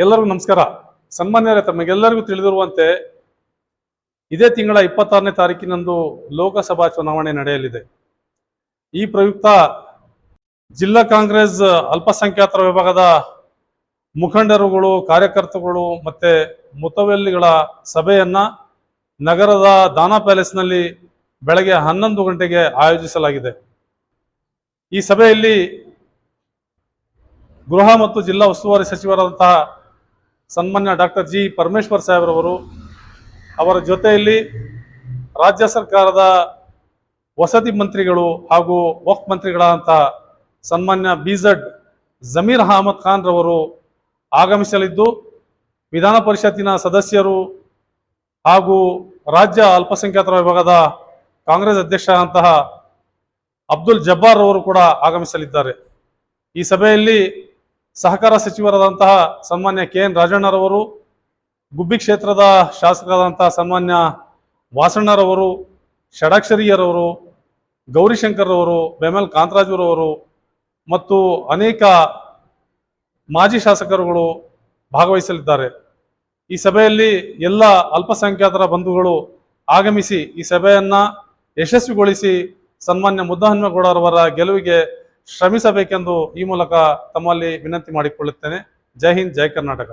ಎಲ್ಲರಿಗೂ ನಮಸ್ಕಾರ. ಸನ್ಮಾನ್ಯರೇ, ತಮಗೆಲ್ಲರಿಗೂ ತಿಳಿದಿರುವಂತೆ ಇದೇ ತಿಂಗಳ 26ನೇ ತಾರೀಕಿನಂದು ಲೋಕಸಭಾ ಚುನಾವಣೆ ನಡೆಯಲಿದೆ. ಈ ಪ್ರಯುಕ್ತ ಜಿಲ್ಲಾ ಕಾಂಗ್ರೆಸ್ ಅಲ್ಪಸಂಖ್ಯಾತರ ವಿಭಾಗದ ಮುಖಂಡರುಗಳು, ಕಾರ್ಯಕರ್ತರುಗಳು ಮತ್ತೆ ಮುತವಲ್ಲಿಗಳ ಸಭೆಯನ್ನ ನಗರದ ದಾನಾ ಪ್ಯಾಲೇಸ್ನಲ್ಲಿ ಬೆಳಗ್ಗೆ 11 ಗಂಟೆಗೆ ಆಯೋಜಿಸಲಾಗಿದೆ. ಈ ಸಭೆಯಲ್ಲಿ ಗೃಹ ಮತ್ತು ಜಿಲ್ಲಾ ಉಸ್ತುವಾರಿ ಸಚಿವರಾದಂತಹ ಸನ್ಮಾನ್ಯ ಡಾಕ್ಟರ್ ಜಿ ಪರಮೇಶ್ವರ್ ಸಾಹೇಬ್ರವರು, ಅವರ ಜೊತೆಯಲ್ಲಿ ರಾಜ್ಯ ಸರ್ಕಾರದ ವಸತಿ ಮಂತ್ರಿಗಳು ಹಾಗೂ ವಕ್ಫ್ ಮಂತ್ರಿಗಳಾದಂಥ ಸನ್ಮಾನ್ಯ ಬಿಜೆಡ್ ಜಮೀರ್ ಅಹಮದ್ ಖಾನ್ ರವರು ಆಗಮಿಸಲಿದ್ದು, ವಿಧಾನ ಪರಿಷತ್ತಿನ ಸದಸ್ಯರು ಹಾಗೂ ರಾಜ್ಯ ಅಲ್ಪಸಂಖ್ಯಾತರ ವಿಭಾಗದ ಕಾಂಗ್ರೆಸ್ ಅಧ್ಯಕ್ಷರಾದಂತಹ ಅಬ್ದುಲ್ ಜಬ್ಬಾರ್ ಅವರು ಕೂಡ ಆಗಮಿಸಲಿದ್ದಾರೆ. ಈ ಸಭೆಯಲ್ಲಿ ಸಹಕಾರ ಸಚಿವರಾದಂತಹ ಸನ್ಮಾನ್ಯ KN ರಾಜಣ್ಣರವರು, ಗುಬ್ಬಿ ಕ್ಷೇತ್ರದ ಶಾಸಕರಾದಂತಹ ಸನ್ಮಾನ್ಯ ವಾಸಣ್ಣರವರು, ಷಡಾಕ್ಷರಿಯರವರು, ಗೌರಿಶಂಕರ್ ರವರು, ಬೇಮಲ್ ಕಾಂತರಾಜುರವರು ಮತ್ತು ಅನೇಕ ಮಾಜಿ ಶಾಸಕರುಗಳು ಭಾಗವಹಿಸಲಿದ್ದಾರೆ. ಈ ಸಭೆಯಲ್ಲಿ ಎಲ್ಲ ಅಲ್ಪಸಂಖ್ಯಾತರ ಬಂಧುಗಳು ಆಗಮಿಸಿ ಈ ಸಭೆಯನ್ನ ಯಶಸ್ವಿಗೊಳಿಸಿ ಸನ್ಮಾನ್ಯ ಮುದ್ದಹನುಮೇಗೌಡರವರ ಗೆಲುವಿಗೆ ಶ್ರಮಿಸಬೇಕೆಂದು ಈ ಮೂಲಕ ತಮ್ಮಲ್ಲಿ ವಿನಂತಿ ಮಾಡಿಕೊಳ್ಳುತ್ತೇನೆ. ಜೈ ಹಿಂದ್, ಜೈ ಕರ್ನಾಟಕ.